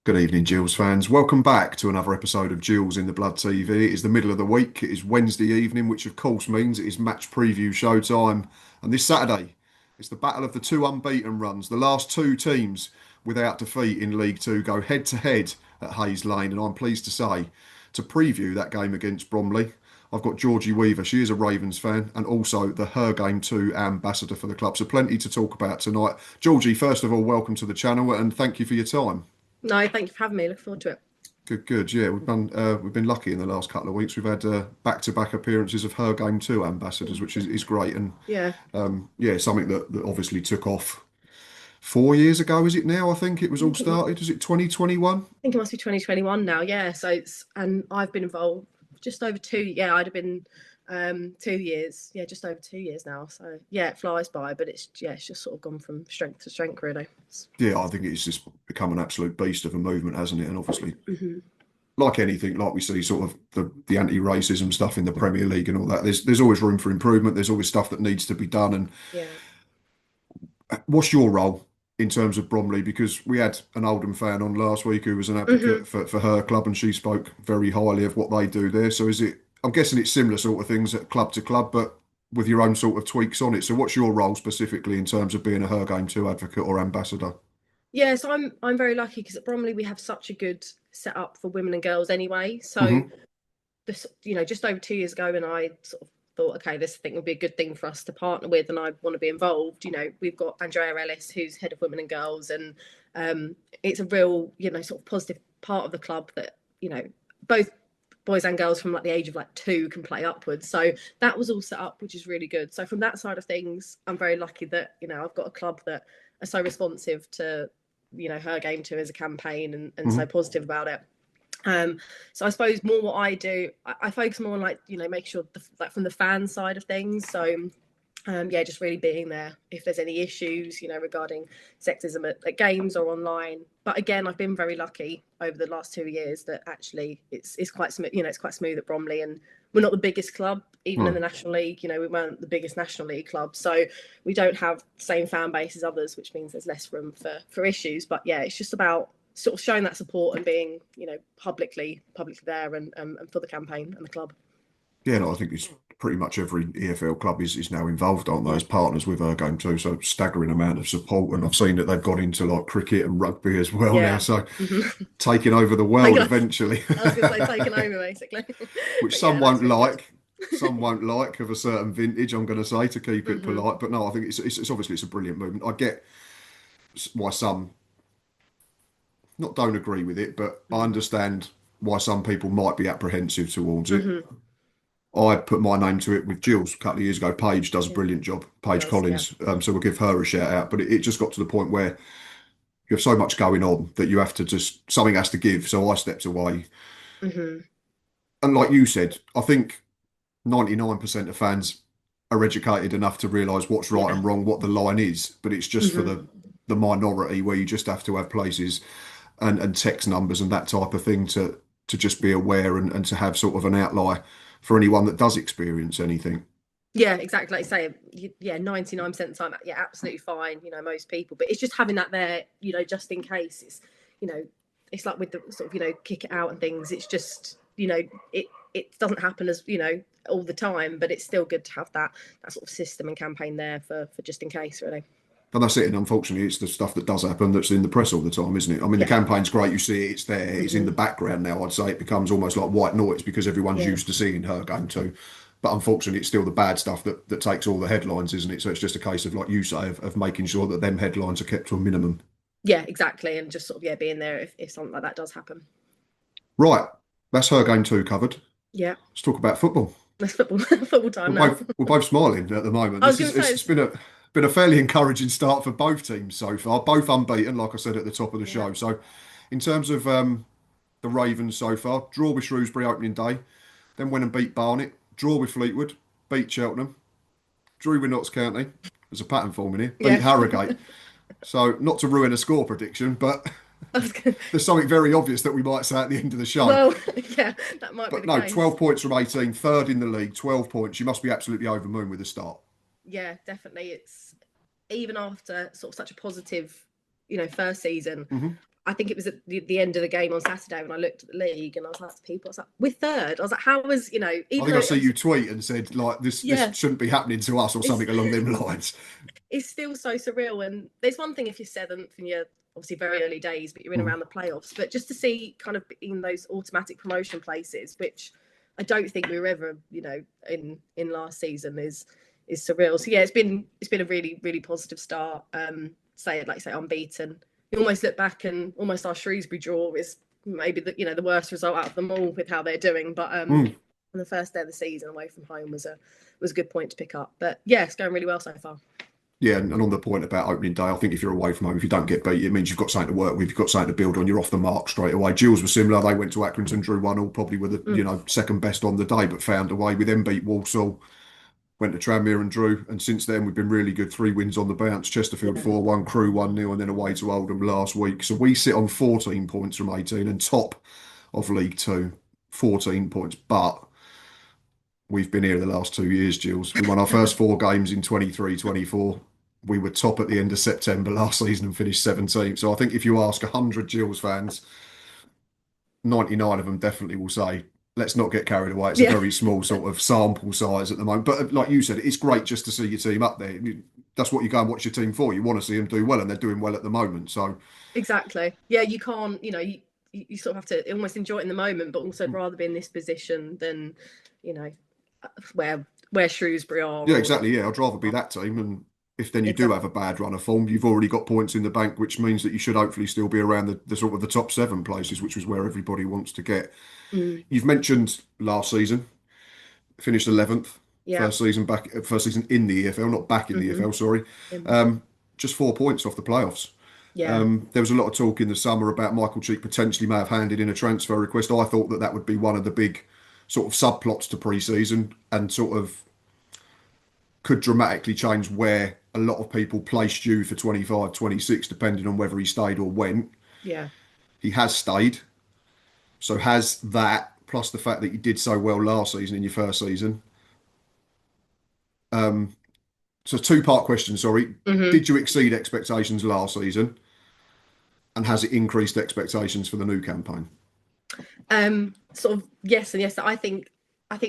Good evening, Gills fans. Welcome back to another episode of Gills in the Blood TV. It is the middle of the week. It is Wednesday evening, which of course means it is match preview showtime. And this Saturday, it's the battle of the two unbeaten runs. The last two teams without defeat in League Two go head to head at Hayes Lane. And I'm pleased to say, to preview that game against Bromley, I've got Georgie Weaver. She is a Ravens fan and also the Her Game 2 ambassador for the club. So plenty to talk about tonight. Georgie, first of all, welcome to the channel and thank you for your time. No, thank you for having me. Look forward to it. Good, good. Yeah, we've been lucky in the last couple of weeks. We've had back-to-back appearances of Her Game 2 ambassadors, which is great. And Yeah, yeah, something that obviously took off 4 years ago, is it now? I think it was all started. Is it 2021? I think it must be 2021 now. Yeah, and I've been involved just over two. Yeah, I'd have been 2 years. Yeah, just over 2 years now. So yeah, it flies by, but it's just sort of gone from strength to strength, really. Yeah, I think it's just become an absolute beast of a movement, hasn't it? And obviously, Mhm. like anything, like we see sort of the anti-racism stuff in the Premier League and all that, there's always room for improvement. There's always stuff that needs to be done. And Yeah. what's your role in terms of Bromley? Because we had an Oldham fan on last week who was an hmm advocate for her club, and she spoke very highly of what they do there. So is it? I'm guessing it's similar sort of things at club to club, but with your own sort of tweaks on it. So what's your role specifically in terms of being a Her Game 2 advocate or ambassador? Yeah, so I'm very lucky because at Bromley we have such a good setup for women and girls anyway. So Hmm. this, just over 2 years ago, when I sort of thought, okay, this thing would be a good thing for us to partner with, and I want to be involved. We've got Andrea Ellis, who's head of women and girls, and it's a real, sort of positive part of the club that both boys and girls from like the age of like 2 can play upwards. So that was all set up, which is really good. So from that side of things, I'm very lucky that I've got a club that are so responsive to Her Game 2 as a campaign, and so Hmm. positive about it. So I suppose more what I do, I focus more on like make sure like from the fan side of things. So yeah, just really being there if there's any issues regarding sexism at games or online. But again, I've been very lucky over the last 2 years that actually it's quite smooth. It's quite smooth at Bromley, and we're not the biggest club even in No. the National League. We weren't the biggest National League club, so we don't have the same fan base as others, which means there's less room for issues. But yeah, it's just about sort of showing that support and being publicly there and for the campaign and the club. Yeah, no, I think it's pretty much every EFL club is now involved, aren't they, Yeah. as partners with Her Game 2. So staggering amount of support. And I've seen that they've got into like cricket and rugby as well now. Yeah. So Mm-hmm. taking over the world Taking, eventually, I was going to say taking over basically, which but some yeah, that's won't really good. like. Some won't like of a certain vintage, I'm going to say, to keep it hmm polite. But no, I think it's obviously it's a brilliant movement. I get why some not don't agree with it, but I understand why some people might be apprehensive towards it. hmm I put my name to it with Gills a couple of years ago. Paige does a Yeah, brilliant job, it Paige does. Yeah. Collins. So we'll give her a shout out. But it just got to the point where you have so much going on that you have to just, something has to give. So I stepped away. hmm And like you said, I think 99% of fans are educated enough to realise what's right Yeah. and wrong, what the line is. But it's just for hmm the minority where you just have to have places and text numbers and that type of thing to just be aware and to have sort of an outlier for anyone that does experience anything. Yeah, exactly. Like you say, yeah, 99% of the time, yeah, absolutely fine. Most people, but it's just having that there, just in case. You know, it's like with the sort of kick it out and things. It's just it doesn't happen as all the time, but it's still good to have that sort of system and campaign there for just in case, really. And that's it. And unfortunately, it's the stuff that does happen that's in the press all the time, isn't it? I mean, the Yeah. campaign's great. You see it, it's there, it's in the hmm background now. I'd say it becomes almost like white noise because everyone's Yeah. used to seeing Her Game 2. But unfortunately, it's still the bad stuff that takes all the headlines, isn't it? So it's just a case of, like you say, of making sure that them headlines are kept to a minimum. Yeah, exactly. And just sort of, yeah, being there if something like that does happen. Right, that's Her Game 2 covered. Yeah. Let's talk about football. That's football time now. We're both smiling at the moment. I was This going is to say, it's been a fairly encouraging start for both teams so far. Both unbeaten, like I said at the top of the yeah. show. So, in terms of the Ravens so far, draw with Shrewsbury opening day, then went and beat Barnet, draw with Fleetwood, beat Cheltenham, drew with Notts County. There's a pattern forming here. Beat Yeah. Harrogate. So, not to ruin a score prediction, but I was gonna, there's something very obvious that we might say at the end of the show. well, yeah, that might be But the no, case. 12 points from 18, third in the league, 12 points. You must be absolutely over the moon with the start. Yeah, definitely. It's even after sort of such a positive, first season. Hmm. I think it was at the end of the game on Saturday when I looked at the league and I was like to people, I was like, we're third. I was like, how was, you know, I even think though I see you tweet and said like this yeah, shouldn't be happening to us or it's something along them lines. it's still so surreal. And there's one thing if you're seventh and you're obviously very early days, but you're in around the playoffs. But just to see kind of in those automatic promotion places, which I don't think we were ever, you know, in last season is surreal. So yeah, it's been a really, really positive start. Say unbeaten. You almost look back and almost our Shrewsbury draw is maybe the worst result out of them all with how they're doing. But on the first day of the season away from home was a good point to pick up. But yeah, it's going really well so far. Yeah, and on the point about opening day, I think if you're away from home, if you don't get beat, it means you've got something to work with, you've got something to build on, you're off the mark straight away. Gills were similar, they went to Accrington, drew 1-1, probably were the second best on the day, but found a way. We then beat Walsall, went to Tranmere and drew, and since then we've been really good. 3 wins on the bounce, Chesterfield 4-1, Crewe 1-0, and then away to Oldham last week. So we sit on 14 points from 18 and top of League Two, 14 points. But we've been here the last 2 years, Gills. We won our first 4 games in 23-24. We were top at the end of September last season and finished 17th. So I think if you ask 100 Gills fans, 99 of them definitely will say, let's not get carried away. It's a very small sort of sample size at the moment. But like you said, it's great just to see your team up there. That's what you go and watch your team for. You want to see them do well, and they're doing well at the moment. So exactly. Yeah, you can't, you sort of have to almost enjoy it in the moment, but also rather be in this position than, you know, where Shrewsbury are. Yeah, exactly. Yeah, I'd rather be that team. And if then you do have a bad run of form, you've already got points in the bank, which means that you should hopefully still be around the sort of the top 7 places, which is where everybody wants to get. You've mentioned last season, finished 11th. Yeah. First season in the EFL, not back in the EFL, sorry. Just 4 points off the playoffs. Yeah. There was a lot of talk in the summer about Michael Cheek potentially may have handed in a transfer request. I thought that would be one of the big sort of subplots to pre-season and sort of could dramatically change where a lot of people placed you for 25, 26, depending on whether he stayed or went. Yeah. He has stayed. So has that, plus the fact that you did so well last season in your first season. So 2-part question, sorry. Did you exceed expectations last season? And has it increased expectations for the new campaign? Sort of yes and yes. I think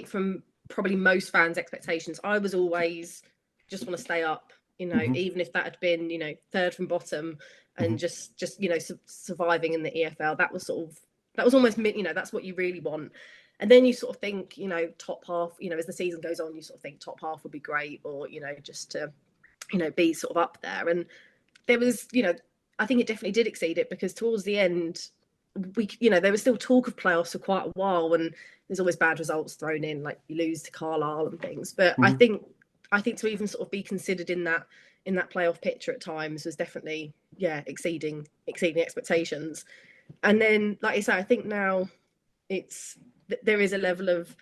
from probably most fans' expectations, I was always just want to stay up, even if that had been, third from bottom and just surviving in the EFL. That was almost, that's what you really want. And then you sort of think, top half, as the season goes on, you sort of think top half would be great, or, just to, be sort of up there. And there was, I think it definitely did exceed it, because towards the end, there was still talk of playoffs for quite a while, and there's always bad results thrown in, like you lose to Carlisle and things. But I think to even sort of be considered in that playoff picture at times was definitely, exceeding expectations. And then, like you say, I think now there is a level of,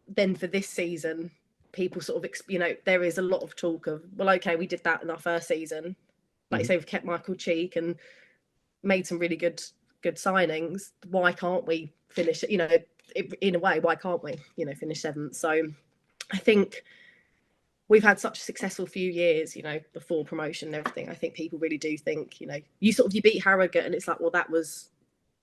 then for this season, people sort of, there is a lot of talk of, well, okay, we did that in our first season. Like you say, we've kept Michael Cheek and made some really good signings. Why can't we finish it? In a way, why can't we, finish 7th? So I think we've had such a successful few years, before promotion and everything. I think people really do think, you beat Harrogate and it's like, well, that was,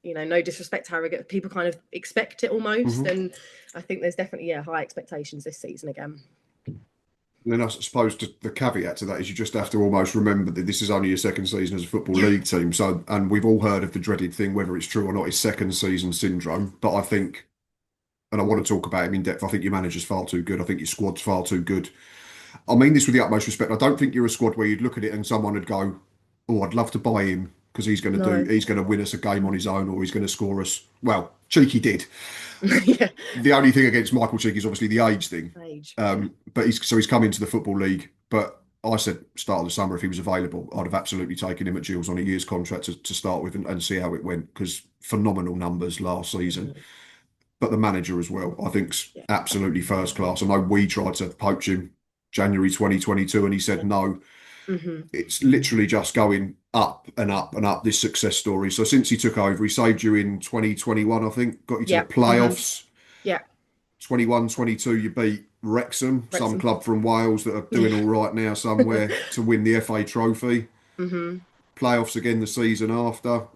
no disrespect to Harrogate, people kind of expect it almost. And I think there's definitely, high expectations this season again. And then I suppose the caveat to that is you just have to almost remember that this is only your second season as a Football League team. So, and we've all heard of the dreaded thing, whether it's true or not, is second season syndrome. But I think, and I want to talk about him in depth, I think your manager's far too good. I think your squad's far too good. I mean this with the utmost respect. I don't think you're a squad where you'd look at it and someone would go, oh, I'd love to buy him because he's going to win us a game on his own, or he's going to score us. Well, Cheeky did. Yeah. The only thing against Michael Cheek is obviously the age thing. But he's come into the Football League. But I said start of the summer, if he was available, I'd have absolutely taken him at Gills on a year's contract to start with and see how it went, because phenomenal numbers last season. But the manager as well, I think's absolutely first class. I know we tried to poach him January 2022 and he said no. It's literally just going up and up and up, this success story. So since he took over, he saved you in 2021, I think, got you to the playoffs. 21-22, you beat Wrexham, some club from Wales that are doing all right now somewhere, to win the FA Trophy. Playoffs again the season after.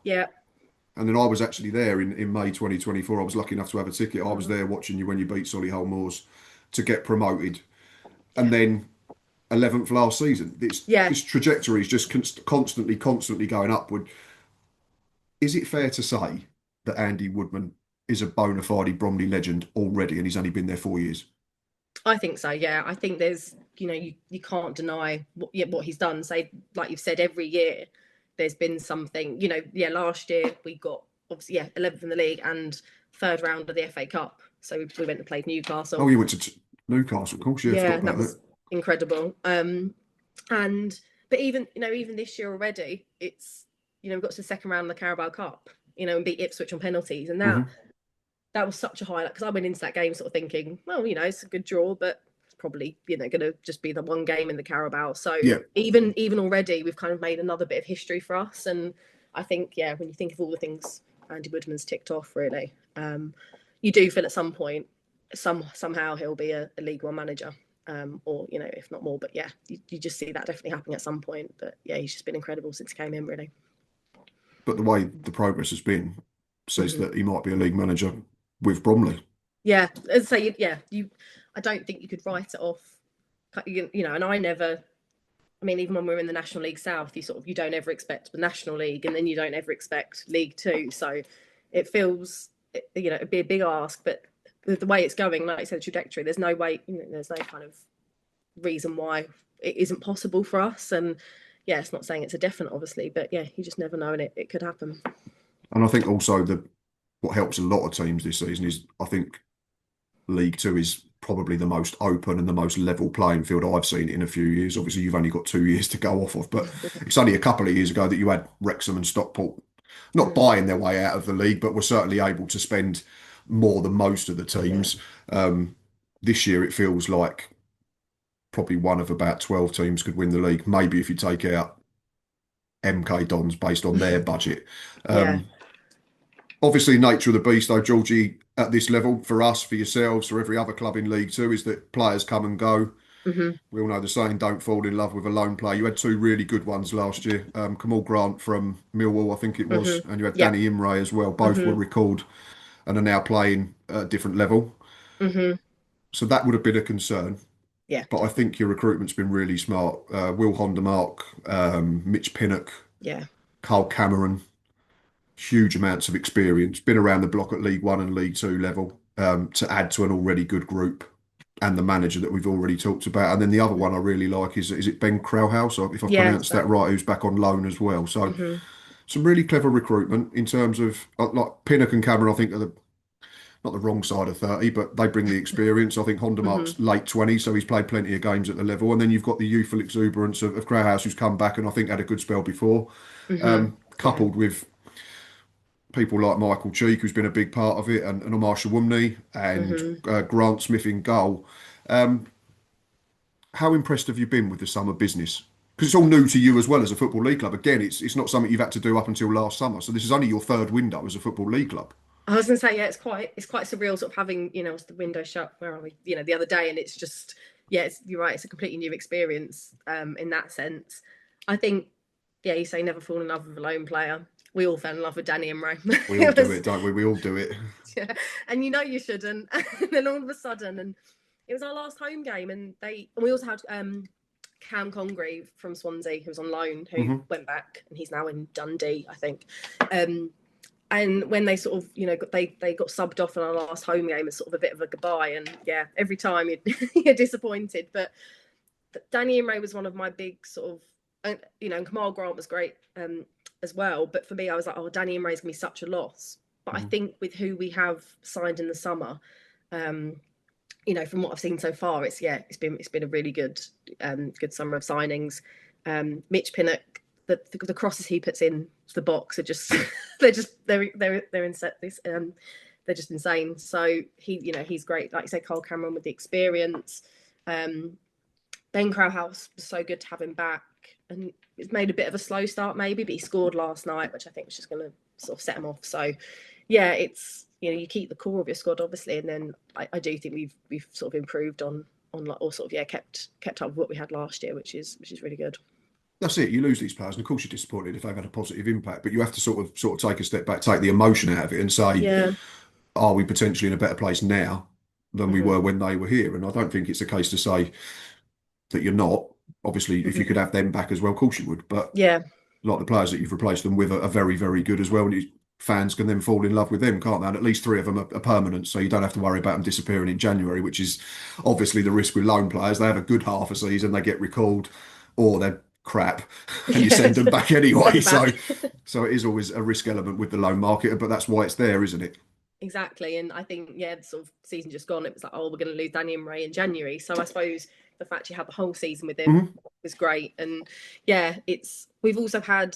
And then I was actually there in May 2024. I was lucky enough to have a ticket. I was Oh, there watching you when you beat Solihull Moors to get promoted. yeah, And then 11th last season. yeah. This trajectory is just constantly going upward. Is it fair to say that Andy Woodman is a bona fide Bromley legend already and he's only been there 4 years? I think so. Yeah, I think there's, you can't deny what he's done. Say, like you've said, every year there's been something. Yeah, last year we got obviously 11th in the league and third round of the FA Cup. So we went and played Oh, Newcastle. you went to Newcastle, of course. Yeah, I Yeah, forgot and that about that. was incredible. And but even this year already, it's we got to the second round of the Carabao Cup. And beat Ipswich on penalties, and that Hmm. that was such a highlight because I went into that game sort of thinking, well, it's a good draw, but it's probably going to just be the one game in the Carabao. So Yeah, even already, we've kind of made another bit of history for us. And I think, when you think of all the things Andy Woodman's ticked off, really, you do feel at some point, somehow he'll be a League One manager. Or if not more, but you just see that definitely happening at some point. But he's just been incredible since he came in, really. but the way the progress has been says Mm-hmm. that he might be a league manager with Bromley. Yeah, as I say, you. I don't think you could write it off. And I never. I mean, even when we were in the National League South, you don't ever expect the National League, and then you don't ever expect League Two. So it feels, it'd be a big ask, but the way it's going, like I said, the trajectory, there's no way, there's no kind of reason why it isn't possible for us. And it's not saying it's a definite, obviously, but you just never know, and it could happen. And I think also what helps a lot of teams this season is I think League Two is probably the most open and the most level playing field I've seen in a few years. Obviously, you've only got 2 years to go off of, but it's only a couple of years ago that you had Wrexham and Stockport not Mm. buying their way out of the league, but were certainly able to spend more than most of the Yeah, teams. Um, this year, it feels like probably one of about 12 teams could win the league. Maybe if you take out MK Dons based on their budget. yeah, Um, Obviously, nature of the beast, though, Georgie, at this level, for us, for yourselves, for every other club in League Two, is that players come and go. hmm We all know the saying, don't fall in love with a lone player. You had two really good ones last year. Kamal Grant from Millwall, I think it hmm was, and you had yeah, Danny Imray as well. Both were hmm recalled and are now playing at a different level. hmm So that would have been a concern. yeah, But I think your recruitment's been really smart. Will Hondermark, Mitch Pinnock, yeah, Carl Cameron, huge amounts of experience, been around the block at League One and League Two level to add to an already good group and the manager that we've already talked about. And then the other one I really like is it Ben Krauhaus, or if I've yeah. pronounced that right, who's back on loan as well. So hmm some really clever recruitment in terms of like Pinnock and Cameron, I think are not the wrong side of 30, but they bring the experience. I think Honda hmm Mark's late 20s, so he's played plenty of games at the level. And then you've got the youthful exuberance of Krauhaus, who's come back and I think had a good spell before, Yeah. coupled with people like Michael Cheek, who's been a big part of it, and Omar Shawumni and hmm Grant Smith in goal. Um, how impressed have you been with the summer business? Because it's all new to you as well as a football league club. Again, it's not something you've had to do up until last summer. So this is only your third window as a football league club. I was going to say, it's quite surreal, sort of having the window shut. Where are we? The other day, and it's just you're right. It's a completely new experience in that sense. I think you say never fall in love with a lone player. We all fell in love with Danny Imray. We all It do was it, don't we? We all do it. and you shouldn't. And then all of a sudden, and it was our last home game, and we also had Cam Congreve from Swansea, who was on loan, who Hmm. went back, and he's now in Dundee, I think. And when they sort of, they got subbed off in our last home game as sort of a bit of a goodbye, and every time you're disappointed. But Danny Imray was one of my big sort of, and Kamal Grant was great as well. But for me, I was like, oh, Danny Imray is gonna be such a loss. But I Hmm. think with who we have signed in the summer, um, from what I've seen so far, it's been a really good summer of signings. Mitch Pinnock, the crosses he puts in the box are just they're insane. They're just insane. So he's great. Like you say, Carl Cameron with the experience. Um, Ben Krauhaus was so good to have him back, and it's made a bit of a slow start maybe, but he scored last night, which I think was just going to sort of set him off. So it's you keep the core of your squad obviously, and then I do think we've sort of improved on like, or sort of kept up with what we had last year, which is really good. that's it. You lose these players, and of course you're disappointed if they've had a positive impact. But you have to sort of take a step back, take the emotion out of it, and say, Yeah. are we potentially in a better place now than we Hmm. were when they were here? And I don't think it's a case to say that you're not. Obviously, if you could Hmm. have them back as well, of course you would. But Yeah. like the players that you've replaced them with are very, very good as well. And fans can then fall in love with them, can't they? And at least three of them are permanent, so you don't have to worry about them disappearing in January, which is obviously the risk with loan players. They have a good half a season, they get recalled, or they're crap, and you Yeah. send them back Send anyway. them So, back. so it is always a risk element with the loan market, but that's why it's there, isn't it? Exactly. And I think, yeah, the sort of season just gone, it was like, oh, we're going to lose Danny and Ray in January. So I suppose the fact you had the whole season with him Mhm. was great. And yeah, we've also had,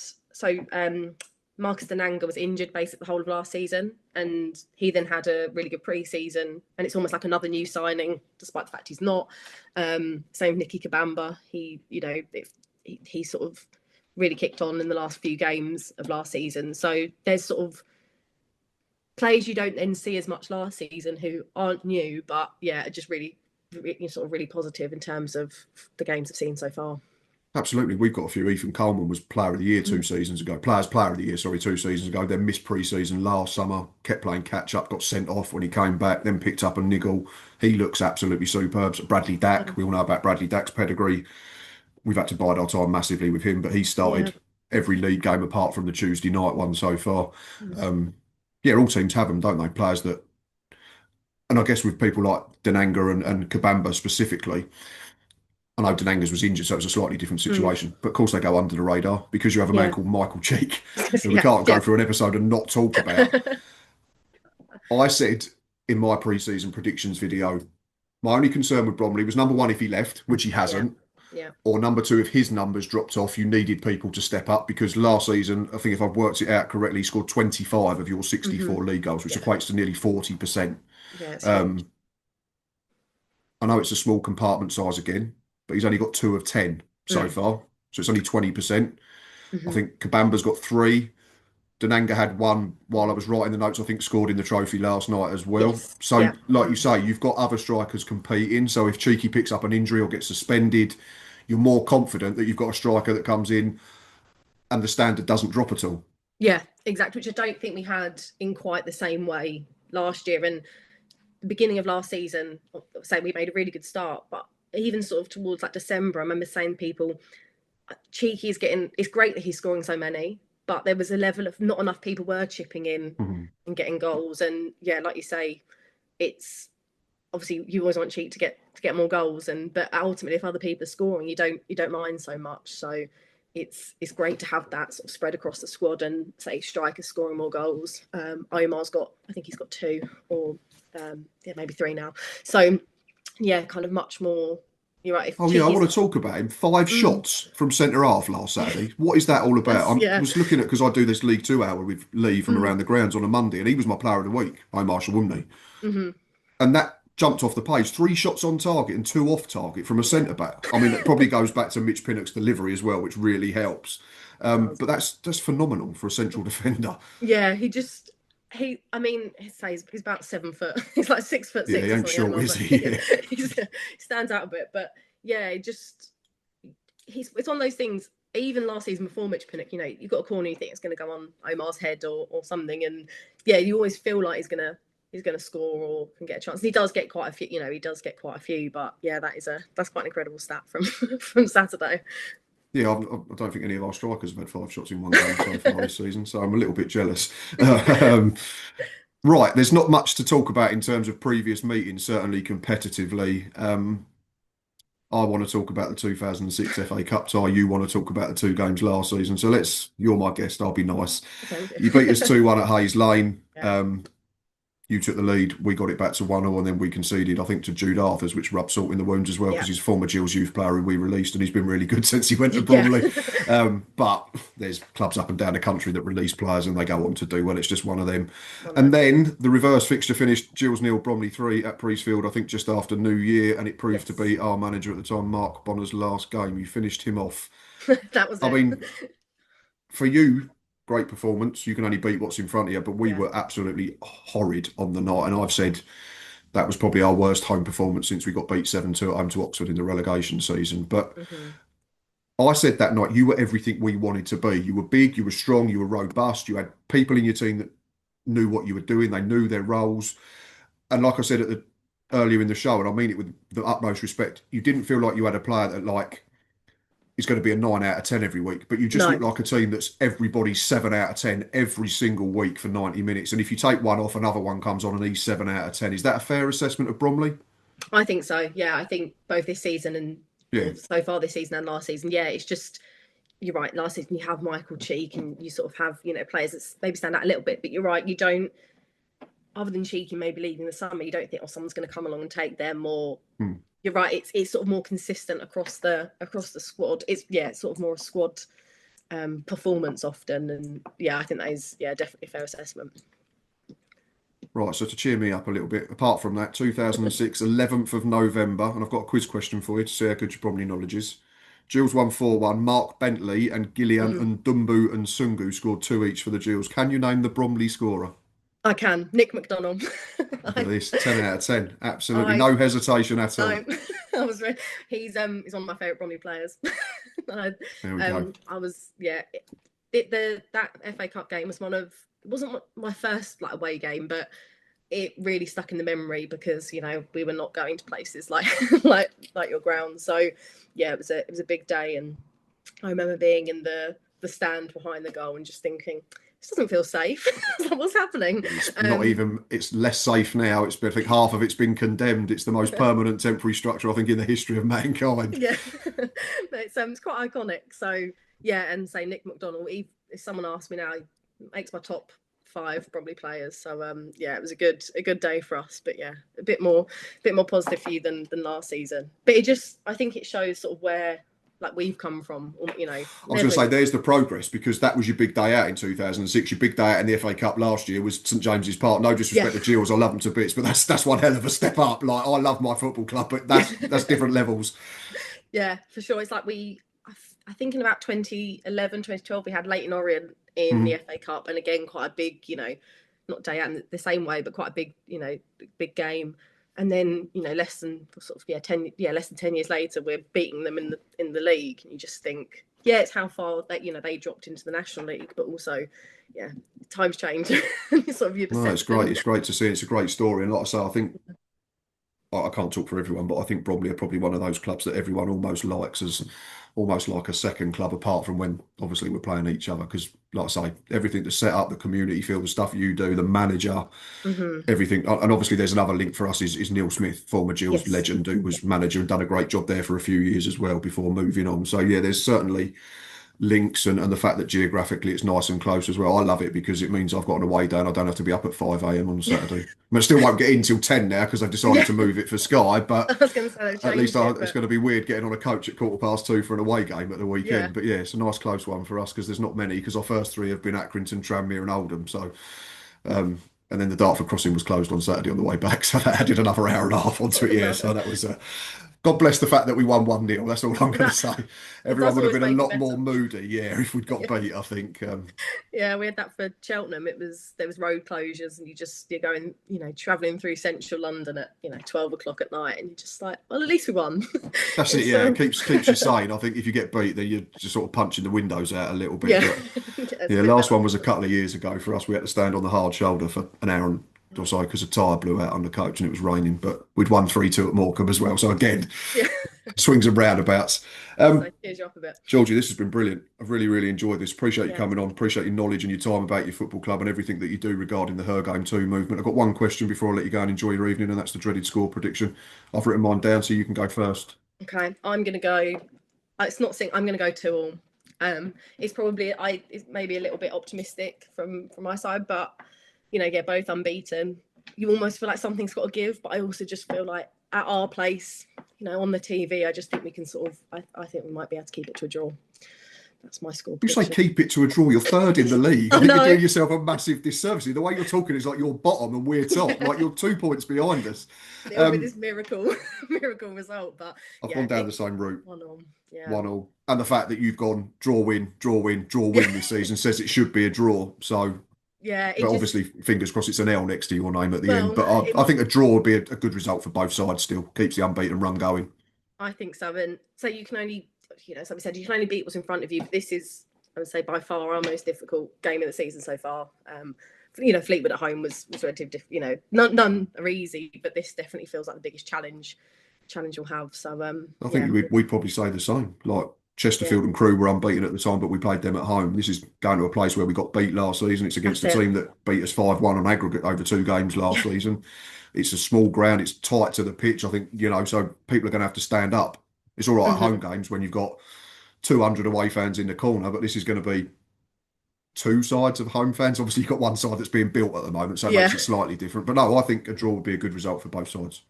Marcus Denanga was injured basically the whole of last season. And he then had a really good pre-season. And it's almost like another new signing, despite the fact he's not. Same with Nicky Kabamba. He sort of really kicked on in the last few games of last season. So there's sort of players you don't then see as much last season who aren't new, but yeah, just really sort of really positive in terms of the games I've seen so far. Absolutely. We've got a few. Ethan Coleman was player of the year two Mm. seasons ago. Player of the year, sorry, 2 seasons ago. Then missed pre-season last summer, kept playing catch up, got sent off when he came back, then picked up a niggle. He looks absolutely superb. So Bradley Dack, Mm. we all know about Bradley Dack's pedigree. We've had to bide our time massively with him, but he Yeah. started every league game apart from the Tuesday night one so far. Mm. Um, yeah, all teams have them, don't they? Players that, and I guess with people like Denanga and Kabamba specifically, I know Denangas was injured, so it was a slightly different Mm. situation. But of course, they go under the radar because you have a man Yeah. called Michael Cheek, who we Yeah. can't go Yeah. through an episode and not talk about. I said in my pre-season predictions video, my only concern with Bromley was number one, if he left, which he Yeah. hasn't, Yeah. or number two, if his numbers dropped off, you needed people to step up because last season, I think if I've worked it out correctly, he scored 25 of your Hmm. 64 league goals, which Yeah. equates to nearly 40%. Yeah. It's huge. Um, I know it's a small compartment size again, but he's only got two of 10 so Mm. far. So it's only 20%. I Hmm. think Kabamba's got three. Denanga had one while I was writing the notes, I think scored in the trophy last night as well. Yes. So, Yeah. like you Mm. say, you've got other strikers competing. So, if Cheeky picks up an injury or gets suspended, you're more confident that you've got a striker that comes in and the standard doesn't drop at all. Yeah. Exactly. Which I don't think we had in quite the same way last year. And the beginning of last season, say we made a really good start, but even sort of towards like December, I remember saying to people, Cheeky is getting. It's great that he's scoring so many, but there was a level of not enough people were chipping in Mhm. and getting goals. And yeah, like you say, it's obviously you always want Cheek to get more goals, and but ultimately, if other people are scoring, you don't mind so much. So it's great to have that sort of spread across the squad and say strikers scoring more goals. Omar's got, I think he's got two or yeah, maybe three now. So yeah, kind of much more. You're right. If Oh, yeah, I Cheeky's, want to talk about him. Five mm, shots from centre half last Saturday. What is that all about? I yeah. was looking at, because I do this League Two hour with Lee from Mm. around the grounds on a Monday, and he was my player of the week, Marshall Woodman. Hmm. And that jumped off the page. Three shots on target and two off target from a Yeah, centre back. I mean, it probably goes back to Mitch Pinnock's delivery as well, which really helps. it does. But that's phenomenal for a central defender. Yeah, I mean, he's about 7 foot. He's like 6 foot Yeah, he six or ain't something. short, Omar, is but he? yeah, Yeah. he stands out a bit. But yeah, it's one of those things. Even last season before Mitch Pinnock, you've got a corner you think it's going to go on Omar's head or something, and yeah, you always feel like he's gonna score or can get a chance. And he does get quite a few. He does get quite a few. But yeah, that's quite an incredible stat from from Saturday. Yeah, I don't think any of our strikers have had five shots in one game so far this season, so I'm a little bit jealous. Um, right, there's not much to talk about in terms of previous meetings, certainly competitively. I want to talk about the 2006 FA Cup tie. You want to talk about the two games last season. So you're my guest. I'll be nice. Okay, we'll You beat us do. 2-1 at Hayes Lane. Yeah, You took the lead. We got it back to 1-0, and then we conceded, I think, to Jude Arthurs, which rubbed salt in the wounds as well, because yeah, he's former Gills youth player who we released, and he's been really good since he went to yeah, Bromley. But there's clubs up and down the country that release players and they go on to do well. It's just one of them. one of And them. then the reverse fixture finished Gills nil, Bromley 3 at Priestfield, I think just after New Year, and it proved to Yes, be our manager at the time, Mark Bonner's last game. You finished him off. that was I it. mean, for you, great performance. You can only beat what's in front of you, but we Yeah. were absolutely horrid on the night. And I've said that was probably our worst home performance since we got beat 7-2 at home to Oxford in the relegation season. But Hmm. I said that night, you were everything we wanted to be. You were big, you were strong, you were robust. You had people in your team that knew what you were doing. They knew their roles. And like I said earlier in the show, and I mean it with the utmost respect, you didn't feel like you had a player that like is going to be a 9 out of 10 every week, but you just No, look like a team that's everybody's 7 out of 10 every single week for 90 minutes. And if you take one off, another one comes on and he's 7 out of 10. Is that a fair assessment of Bromley? I think so. Yeah, I think both this season and Yeah. or so far this season and last season. Yeah, it's just you're right. Last season you have Michael Cheek and you sort of have players that maybe stand out a little bit, but you're right. You don't other than Cheeky maybe leaving the summer, you don't think, oh, someone's going to come along and take them. Or Hmm. you're right, it's sort of more consistent across the squad. It's sort of more a squad performance often, and I think that is definitely a fair assessment. Right, so to cheer me up a little bit, apart from that, 2006, 11th of November, and I've got a quiz question for you to see how good your Bromley knowledge is. Gills won 4-1. Mark Bentley and Gillian Mm-hmm. and Dumbu and Sungu scored two each for the Gills. Can you name the Bromley scorer? I can. Nick McDonald. Look at this, 10 out of 10. Absolutely I no hesitation at all. no, I was he's one of my favourite Bromley players. I, There we go. I was that FA Cup game was it wasn't my first like away game, but it really stuck in the memory because we were not going to places like like your ground. So it was a big day, and I remember being in the stand behind the goal and just thinking, this doesn't feel safe. What's happening? It's not even, it's less safe now. It's been, I think half of it's been condemned. It's the most permanent temporary structure, I think, in the history of mankind. Yeah, it's quite iconic. So and say Nick McDonald. If someone asked me now, he makes my top 5 probably players. So it was a good day for us. But a bit more positive for you than last season. But I think it shows sort of where like we've come from. I was going to say, there's the progress because that was your big day out in 2006. Your big day out in the FA Cup last year was St James's Park. No disrespect to Gills, I love them to bits, but that's one hell of a step up. Like, I love my football club, but that's different levels. Yeah, for sure. It's like I think in about 2011, 2012, we had Leighton Orient in the FA Cup, and again quite a big, not day out in the same way, but quite a big, big game. And then less than 10 years later, we're beating them in the league, and you just think, it's how far that they dropped into the National League, but also, times change. Sort of your perception. No, it's great. It's great to see. It's a great story, and like I say, I think I can't talk for everyone, but I think Bromley are probably one of those clubs that everyone almost likes as almost like a second club, apart from when obviously we're playing each other. Because, like I say, everything that's set up, the community feel, the stuff you do, the manager, everything. And obviously, there's another link for us is Neil Smith, former Gills legend, who was manager and done a great job there for a few years as well before moving on. So, there's certainly links and the fact that geographically it's nice and close as well. I love it because it means I've got an away day and I don't have to be up at 5 a.m. on Saturday. I mean, I still won't get in till 10 now because they've decided to move it for Sky, but I was going to say at least it's going to be weird getting on a coach at 2:15 for an away game at the weekend. But it's a nice close one for us because there's not many, because our first 3 have been Accrington, Tranmere and Oldham. So and then the Dartford crossing was closed on Saturday on the way back, so that added another hour and a half onto it. So that was God bless the fact that we won 1-0. That's all I'm going to say. Everyone would have been a lot more moody, if we'd got beat, I think. We had that for Cheltenham. There was road closures, and you're going, travelling through central London at 12 o'clock at night, and you're just like, well, at least we won. That's it. It keeps you sane. I think if you get beat, then you're just sort of punching the windows out a little bit. But, last one was a couple of years ago for us. We had to stand on the hard shoulder for an hour and or so because a tyre blew out on the coach and it was raining, but we'd won 3-2 at Morecambe as well. So again, swings and roundabouts. So cheers you up a bit. Georgie, this has been brilliant. I've really, really enjoyed this. Appreciate you coming on. Appreciate your knowledge and your time about your football club and everything that you do regarding the Her Game 2 movement. I've got one question before I let you go and enjoy your evening, and that's the dreaded score prediction. I've written mine down, so you can go first. Okay, I'm going to go. It's not saying I'm going to go 2-2. It's probably it's maybe a little bit optimistic from my side, but both unbeaten. You almost feel like something's got to give, but I also just feel like at our place, on the TV, I just think we can sort of. I think we might be able to keep it to a draw. That's my score. You say keep it to a draw. You're third in the league. I think you're doing yourself a massive disservice. The way you're talking is like you're bottom and we're top. Like you're 2 points behind us. It'll be this miracle result, but I've gone down the same route. 1-1. 1-1. And the fact that you've gone draw win this season says it should be a draw. So but obviously, fingers crossed, it's an L next to your name at the end. But I think a draw would be a good result for both sides. Still keeps the unbeaten run going. I think so, and so you can only somebody said you can only beat what's in front of you, but this is, I would say, by far our most difficult game of the season so far. Fleetwood at home was relatively, none are easy, but this definitely feels like the biggest challenge we'll have. So I yeah, think we'd probably say the same. Like yeah, Chesterfield and Crewe were unbeaten at the time, but we played them at home. This is going to a place where we got beat last season. It's against that's a it. team that beat us 5-1 on aggregate over 2 games last Yeah, season. It's a small ground. It's tight to the pitch. I think, so people are going to have to stand up. It's all right at home mm-hmm. games when you've got 200 away fans in the corner, but this is going to be two sides of home fans. Obviously, you've got one side that's being built at the moment, so it makes Yeah. it slightly different. But no, I think a draw would be a good result for both sides.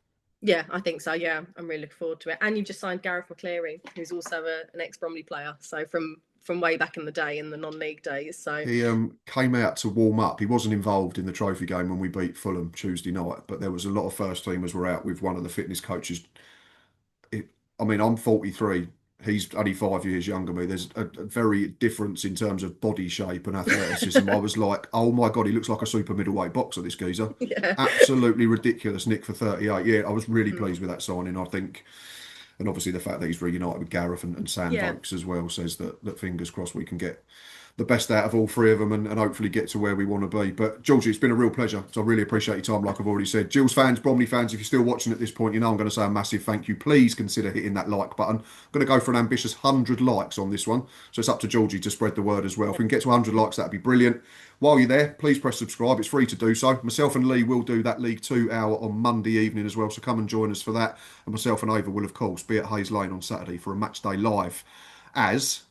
Yeah, I think so. Yeah, I'm really looking forward to it. And you've just signed Gareth McCleary, who's also an ex-Bromley player, so from way back in the day, in the non-league days. So He came out to warm up. He wasn't involved in the trophy game when we beat Fulham Tuesday night, but there was a lot of first teamers were out with one of the fitness coaches. I mean, I'm 43. He's only 5 years younger than me. There's a very difference in terms of body shape and athleticism. I was like, oh my God, he looks like a super middleweight boxer, this geezer. yeah, Absolutely ridiculous, Nick, for 38. Yeah, I was really mm. pleased with that signing. I think, and obviously the fact that he's reunited with Gareth and Sam Yeah, Vokes as well says that fingers crossed we can get the best out of all three of them and hopefully get to where we want to be. But Georgie, it's been a real pleasure. So I really appreciate your time, like I've already said. Gills fans, Bromley fans, if you're still watching at this point, I'm going to say a massive thank you. Please consider hitting that like button. I'm going to go for an ambitious 100 likes on this one. So it's up to Georgie to spread the word as well. If we can get to 100 likes, that'd be brilliant. While you're there, please press subscribe. It's free to do so. Myself and Lee will do that League 2 hour on Monday evening as well. So come and join us for that. And myself and Ava will, of course, be at Hayes Lane on Saturday for a match day live as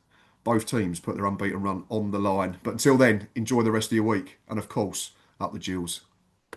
both teams put their unbeaten run on the line. But until then, enjoy the rest of your week. And of course, up the Gills.